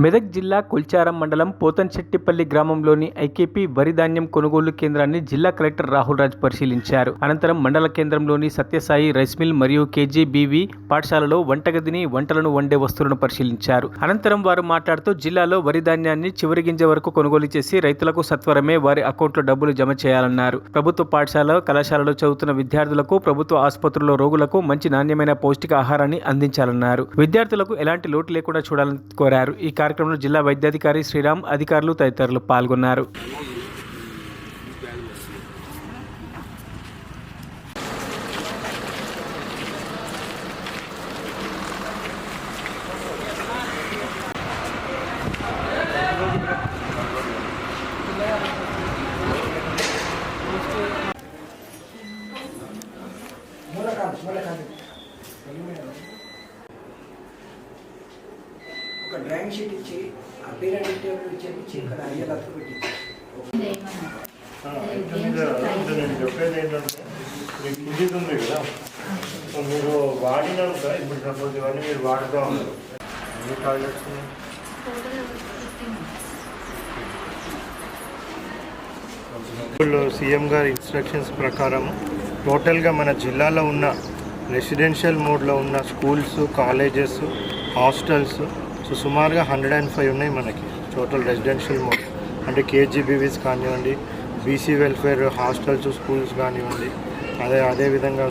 మెదక్ జిల్లా కొల్చారం మండలం పోతంచెట్టిపల్లి గ్రామంలోని ఐకేపీ వరి ధాన్యం కొనుగోలు కేంద్రాన్ని జిల్లా కలెక్టర్ రాహుల్ రాజ్ పరిశీలించారు. అనంతరం మండల కేంద్రంలోని సత్యసాయి రైస్ మిల్ మరియు కేజీబీవీ పాఠశాలలో వంటగదిని, వంటలను వండే వస్తువులను పరిశీలించారు. అనంతరం వారు మాట్లాడుతూ జిల్లాలో వరి ధాన్యాన్ని చివరి గింజ వరకు కొనుగోలు చేసి రైతులకు సత్వరమే వారి అకౌంట్లో డబ్బులు జమ చేయాలన్నారు. ప్రభుత్వ పాఠశాల, కళాశాలలో చదువుతున్న విద్యార్థులకు, ప్రభుత్వ ఆసుపత్రుల్లో రోగులకు మంచి నాణ్యమైన పౌష్టిక ఆహారాన్ని అందించాలన్నారు. విద్యార్థులకు ఎలాంటి లోటు లేకుండా చూడాలని కోరారు. ఈ కార్యక్రమంలో జిల్లా వైద్యాధికారి శ్రీరామ్, అధికారులు తదితరులు పాల్గొన్నారు. ఒక డ్రాయింగ్ షీట్ ఇచ్చి ఆ పీరియడ్ టేబుల్ ఇచ్చి ఇక్కడ అయ్యేలా పెట్టించి నేను చెప్పేది ఏంటంటే మీకు ఇంజిన్ ఉంది కదా, సో మీరు వాడినాక ఇప్పుడు సపోజ్ ఇవన్నీ మీరు వాడుతూ ఉన్నారు. ఎన్ని టాయిలెట్స్ ఇప్పుడు సీఎం గారి ఇన్స్ట్రక్షన్స్ ప్రకారం టోటల్గా మన జిల్లాలో ఉన్న రెసిడెన్షియల్ మోడ్లో ఉన్న స్కూల్స్, కాలేజెస్, హాస్టల్స్ సో సుమారుగా 105 ఉన్నాయి మనకి టోటల్ రెసిడెన్షియల్ మోడ్. అంటే కేజీబీవీస్ కానివ్వండి, బీసీ వెల్ఫేర్ హాస్టల్స్, స్కూల్స్ కానివ్వండి, అదేవిధంగా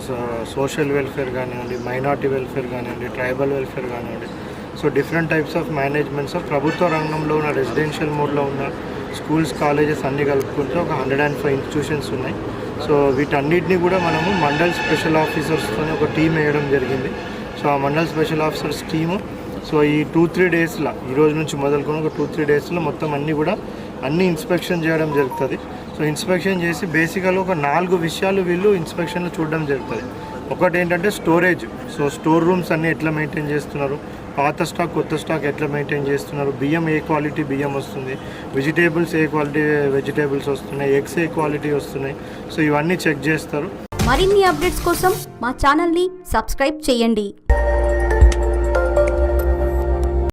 సోషల్ వెల్ఫేర్ కానివ్వండి, మైనార్టీ వెల్ఫేర్ కానివ్వండి, ట్రైబల్ వెల్ఫేర్ కానివ్వండి. So different types of managements ప్రభుత్వ రంగంలో ఉన్న రెసిడెన్షియల్ మోడ్లో ఉన్న స్కూల్స్, కాలేజెస్ అన్నీ కలుపుకుంటే ఒక 105 ఇన్స్టిట్యూషన్స్ ఉన్నాయి. సో వీటన్నిటిని కూడా మనము మండల్ స్పెషల్ ఆఫీసర్స్తో ఒక టీం వేయడం జరిగింది. సో ఆ mandal special officers team so ఈ 2-3 డేస్లో, ఈ రోజు నుంచి మొదలుకొని ఒక 2-3 డేస్లో మొత్తం అన్ని ఇన్స్పెక్షన్ చేయడం జరుగుతుంది. సో ఇన్స్పెక్షన్ చేసి బేసికల్గా ఒక 4 విషయాలు వీళ్ళు ఇన్స్పెక్షన్లో చూడడం జరుగుతుంది. ఒకటి ఏంటంటే స్టోరేజ్. సో స్టోర్ రూమ్స్ అన్నీ ఎట్లా మెయింటైన్ చేస్తున్నారు, పాత స్టాక్, కొత్త స్టాక్ ఎట్లా మెయింటైన్ చేస్తున్నారు, బియ్యం ఏ క్వాలిటీ బియ్యం వస్తుంది, వెజిటేబుల్స్ ఏ క్వాలిటీ వెజిటేబుల్స్ వస్తున్నాయి, ఎగ్స్ ఏ క్వాలిటీ వస్తున్నాయి. సో ఇవన్నీ చెక్ చేస్తారు. మరిన్ని అప్డేట్స్ కోసం మా ఛానల్ని సబ్స్క్రైబ్ చేయండి.